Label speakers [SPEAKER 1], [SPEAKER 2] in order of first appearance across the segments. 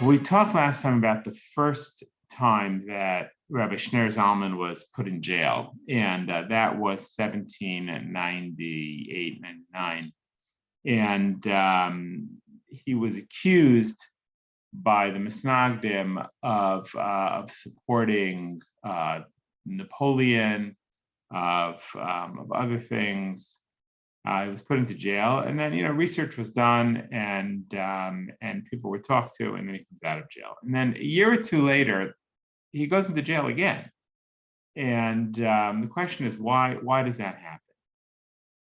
[SPEAKER 1] We talked last time about the first time that Rabbi Schneur Zalman was put in jail, and that was 1798, 99. And he was accused by the Mitnagdim of supporting Napoleon, of other things. He was put into jail, and then research was done, and people were talked to, and then he comes out of jail. And then a year or two later, he goes into jail again. And the question is, why does that happen?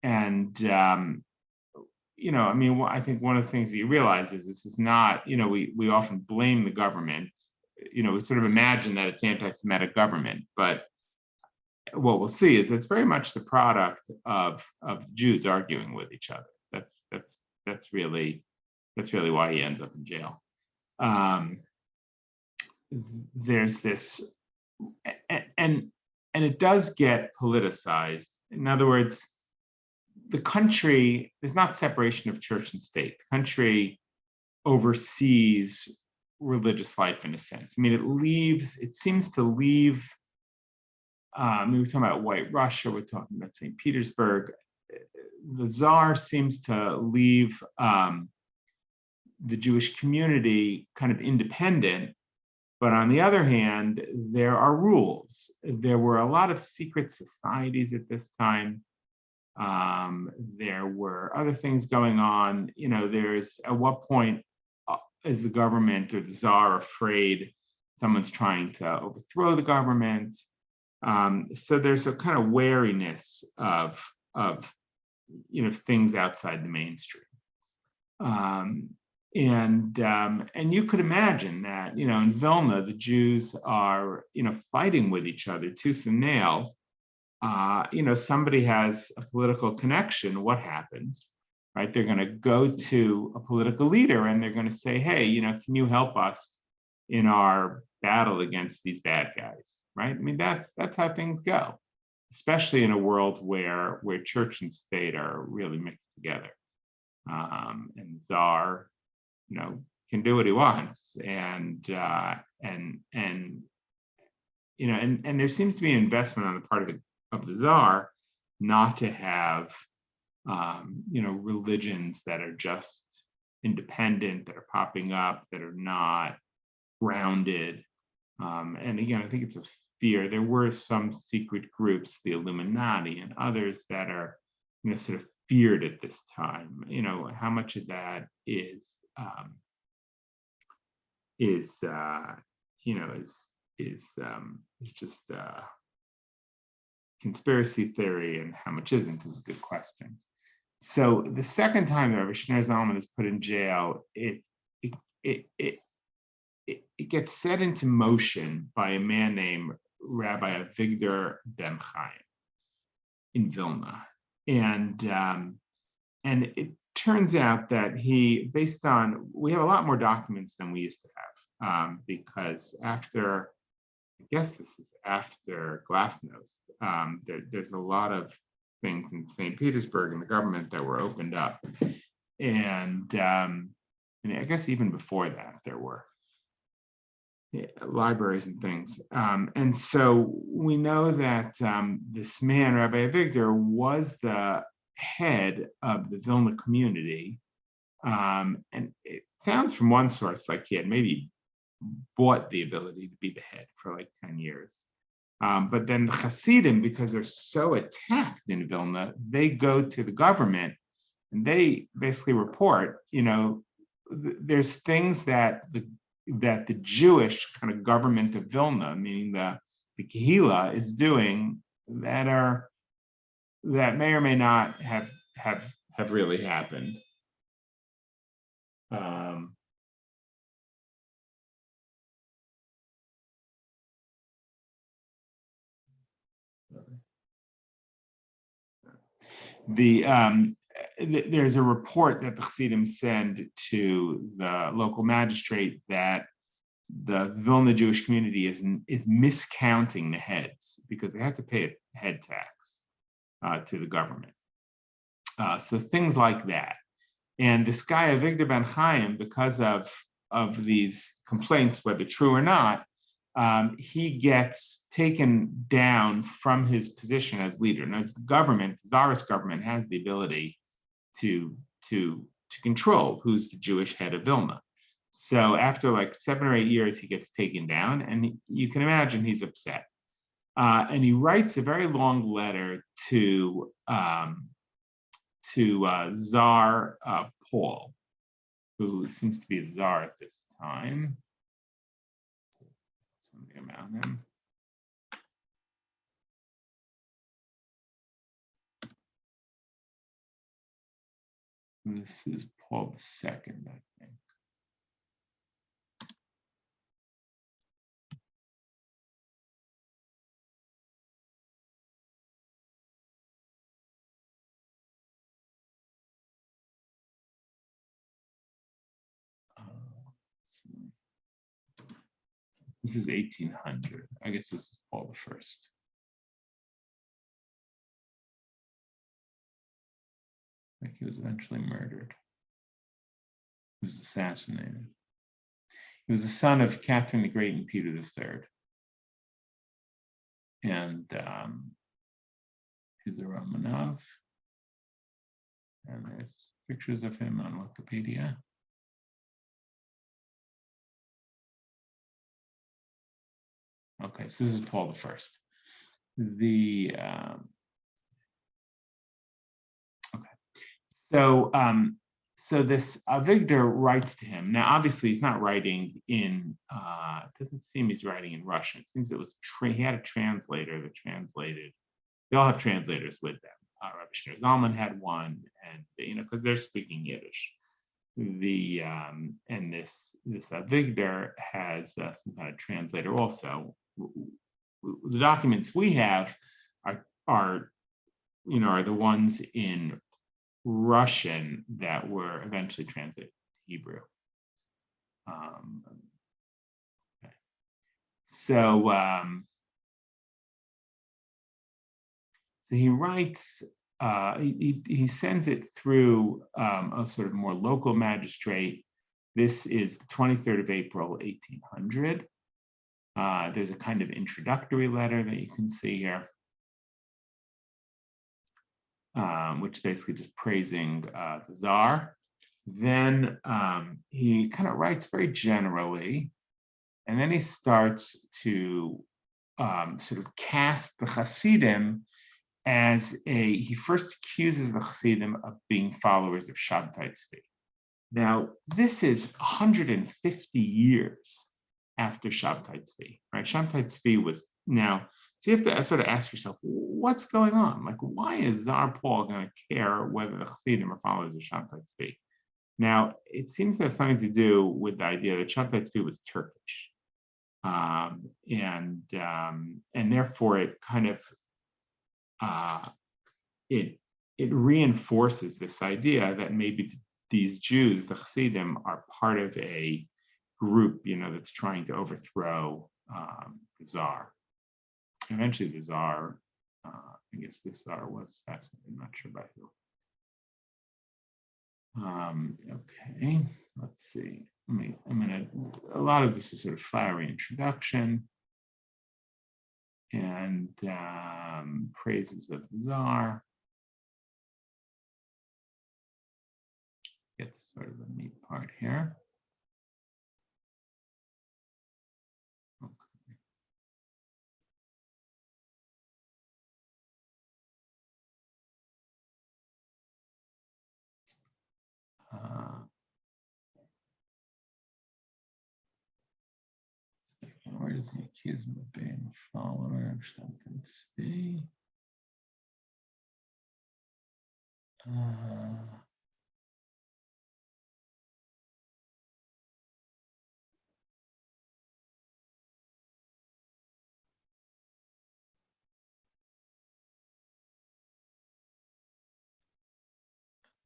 [SPEAKER 1] And I think one of the things that you realize is this is not, we often blame the government. We sort of imagine that it's anti-Semitic government, but what we'll see is it's very much the product of Jews arguing with each other. That's really why he ends up in jail. There's this, and it does get politicized. In other words, the country, there's not separation of church and state. The country oversees religious life in a sense. I mean, it seems to leave. We're talking about White Russia, we're talking about St. Petersburg. The Tsar seems to leave the Jewish community kind of independent, but on the other hand, there are rules. There were a lot of secret societies at this time. There were other things going on. There's, at what point is the government or the Tsar afraid someone's trying to overthrow the government? So there's a kind of wariness of things outside the mainstream, and you could imagine that in Vilna the Jews are fighting with each other tooth and nail. Somebody has a political connection. What happens, right? They're going to go to a political leader and they're going to say, hey, can you help us in our battle against these bad guys? Right? I mean, that's how things go, especially in a world where church and state are really mixed together. And Tsar, can do what he wants, and there seems to be an investment on the part of the Tsar not to have religions that are just independent, that are popping up, that are not grounded. And again, I think it's a fear. There were some secret groups, the Illuminati and others, that are, sort of feared at this time. How much of that is just conspiracy theory, and how much isn't, is a good question. So the second time that Rabbi Schneur Zalman is put in jail, it gets set into motion by a man named Rabbi Avigdor Ben Chaim in Vilna, and it turns out that we have a lot more documents than we used to have, because after, I guess this is after Glasnost, there's a lot of things in St. Petersburg and the government that were opened up, and I guess even before that there were libraries and things. And so we know that this man, Rabbi Avigdor, was the head of the Vilna community. And it sounds from one source like he had maybe bought the ability to be the head for like 10 years. But then the Chasidim, because they're so attacked in Vilna, they go to the government and they basically report, there's things that the Jewish kind of government of Vilna, meaning the Kehila, is doing that may or may not have really happened. There's a report that the Chassidim send to the local magistrate that the Vilna Jewish community is miscounting the heads because they have to pay a head tax to the government. So things like that. And this guy, Avigdor Ben Chaim, because of these complaints, whether true or not, he gets taken down from his position as leader. Now, it's the government, the Tsarist government, has the ability to control who's the Jewish head of Vilna. So after like 7 or 8 years, he gets taken down, and you can imagine he's upset. And he writes a very long letter to Tsar Paul, who seems to be the Tsar at this time. Something about him. This is Paul II, I think. This is 1800. I guess this is Paul I. Like he was eventually murdered. He was assassinated. He was the son of Catherine the Great and Peter III. And he's a Romanov. And there's pictures of him on Wikipedia. Okay, so this is Paul I. So this Avigdor writes to him. Now, obviously, he's not writing in. It doesn't seem he's writing in Russian. It seems it was he had a translator that translated. They all have translators with them. Rabbi Shneur Zalman had one, and because they're speaking Yiddish. And this Avigdor has some kind of translator also. The documents we have are the ones in Russian that were eventually translated to Hebrew. Okay. So he writes. He sends it through a sort of more local magistrate. This is the 23rd of April, 1800. There's a kind of introductory letter that you can see here, which basically just praising the Tsar. Then he kind of writes very generally, and then he starts to sort of cast the Chasidim as he first accuses the Chasidim of being followers of Shabtai Tzvi. Now, this is 150 years after Shabtai Tzvi, right? Shabtai Tzvi was now, so you have to sort of ask yourself, what's going on? Like, why is Tsar Paul going to care whether the Chasidim are followers of Shabtai Tzvi? Now, it seems to have something to do with the idea that Shabtai Tzvi was Turkish. And therefore it kind of, it reinforces this idea that maybe these Jews, the Chasidim, are part of a group, that's trying to overthrow the Tsar. Eventually, the Tsar, I guess the Tsar was assassinated. I'm not sure by who. Okay, let's see. A lot of this is sort of flowery introduction and praises of the Tsar. Gets sort of the neat part here. Okay. Where does he accuse him of being a follower of Shabtai Tzvi?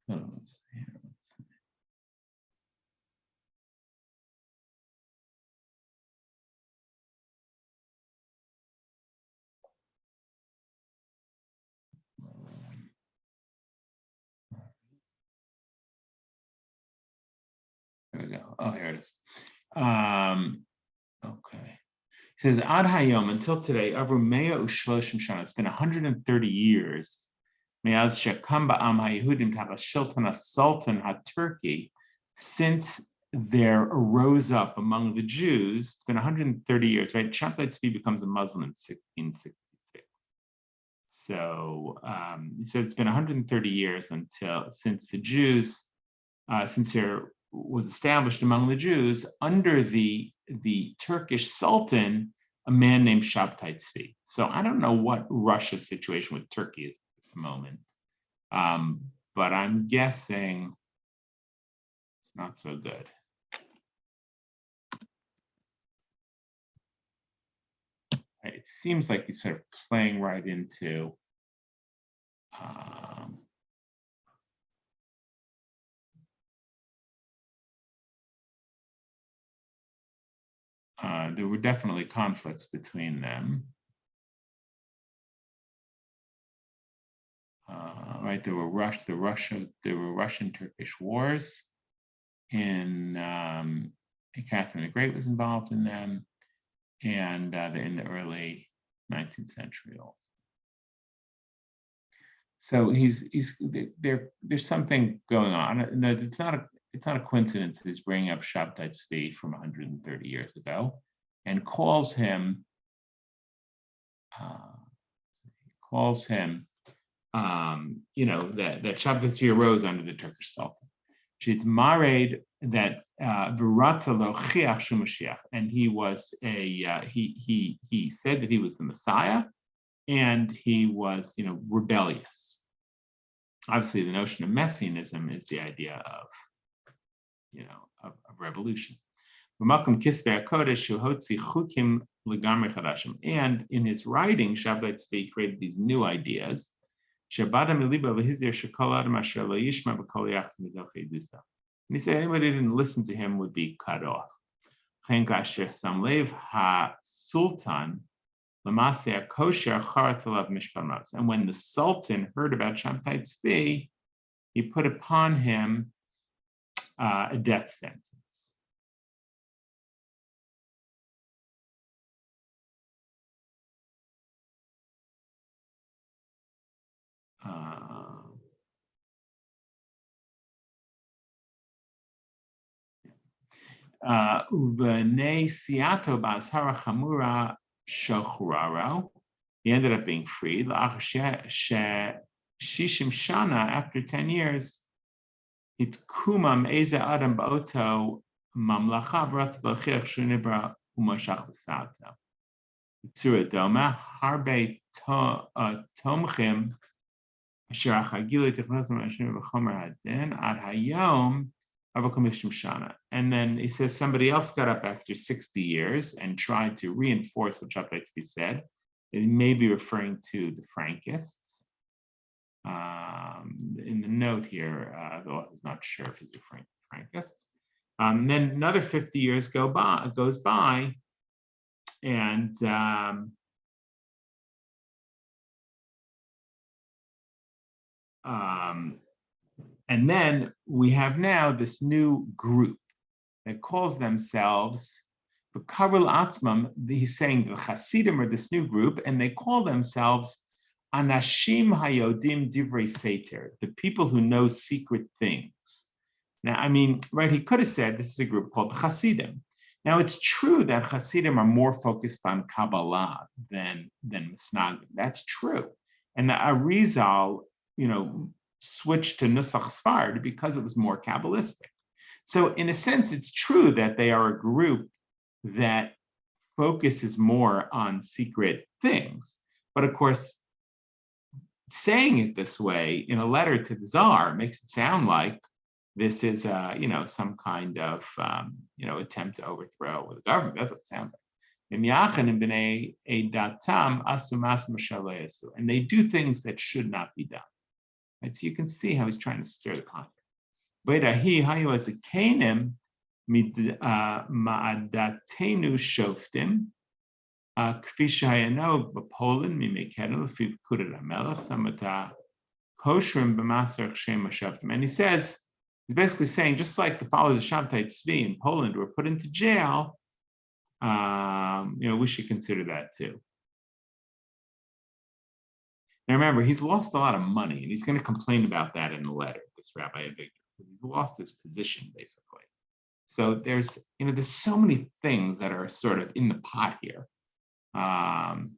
[SPEAKER 1] Let's see here. There we go. Oh, here it is. Okay. It says Ad Hayom, until today, Avru Mea Ushloshim Shana. It's been 130 years. Me'az Shekam Ba'am HaYehudim Tachas Shilton HaSultan HaTurkey, since there arose up among the Jews. It's been 130 years, right? Shabtai Tzvi becomes a Muslim in 1666. So it's been 130 years since the Jews, since there was established among the Jews under the Turkish Sultan, a man named Shabtai Tzvi. So I don't know what Russia's situation with Turkey is at this moment, but I'm guessing it's not so good. It seems like he's sort of playing right into there were definitely conflicts between them. Right, there were Russian-Turkish wars, and Catherine the Great was involved in them, and in the early 19th century also. So there's something going on. No, it's not a coincidence that he's bringing up Shabtai Tzvi from 130 years ago, and calls him that Shabtai Tzvi arose under the Turkish Sultan. She's married that Viratza lo chiach shu Mashiach, and he was he said that he was the Messiah, and he was rebellious. Obviously, the notion of messianism is the idea of revolution. And in his writing, Shabtai Tzvi created these new ideas. And he said anybody who didn't listen to him would be cut off. And when the Sultan heard about Shabtai Tzvi, he put upon him a death sentence. He ended up being freed. Shishim Shana, after 10 years, it kumam eze adam ba'oto mamlacha v'rat l'chiach shunibra umashach v'sa'ata. Tzura doma harbe tomchim asher achagili technozim ashim v'chomer hadin ad hayom avakomishim shana. And then he says somebody else got up after 60 years and tried to reinforce what Shabtai Tzvi said. It may be referring to the Frankists. In the note here, the author's not sure if he's referring to Frankists. Then another 50 years goes by, and then we have now this new group that calls themselves the Karel Atzmam. He's saying the Chasidim are this new group, and they call themselves Anashim Hayodim Divrei Seter, the people who know secret things. Now, I mean, right, he could have said this is a group called Chasidim. Now, it's true that Chasidim are more focused on Kabbalah than Mitnagdim. That's true. And the Arizal, switched to Nusach Sfard because it was more Kabbalistic. So in a sense, it's true that they are a group that focuses more on secret things. But of course, saying it this way in a letter to the Tsar makes it sound like this is some kind of attempt to overthrow the government. That's what it sounds like. And they do things that should not be done. Right? So you can see how he's trying to stir the conflict. Ma'adatenu shoftim. And he says He's basically saying, just like the followers of Shabtai Tzvi in Poland were put into jail, we should consider that too. Now remember, he's lost a lot of money, and he's going to complain about that in the letter, this Rabbi Avigdor, because he's lost his position, basically. So there's so many things that are sort of in the pot here. And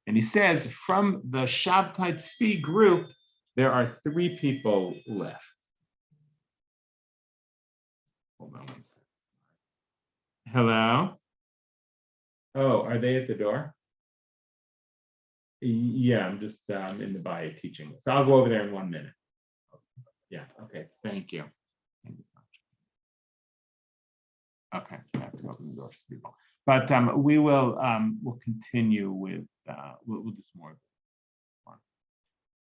[SPEAKER 1] he says, from the Shabtai Tzvi group, there are 3 people left. Hold on 1 second. Hello? Oh, are they at the door? Yeah, I'm just in the bio teaching. So I'll go over there in 1 minute. Yeah, okay, thank you. Thank you so much. Okay, I have to open the doors for people. But we will we'll continue with, we'll do some more.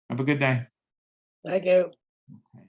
[SPEAKER 1] Have a good day.
[SPEAKER 2] Thank you.
[SPEAKER 1] Okay.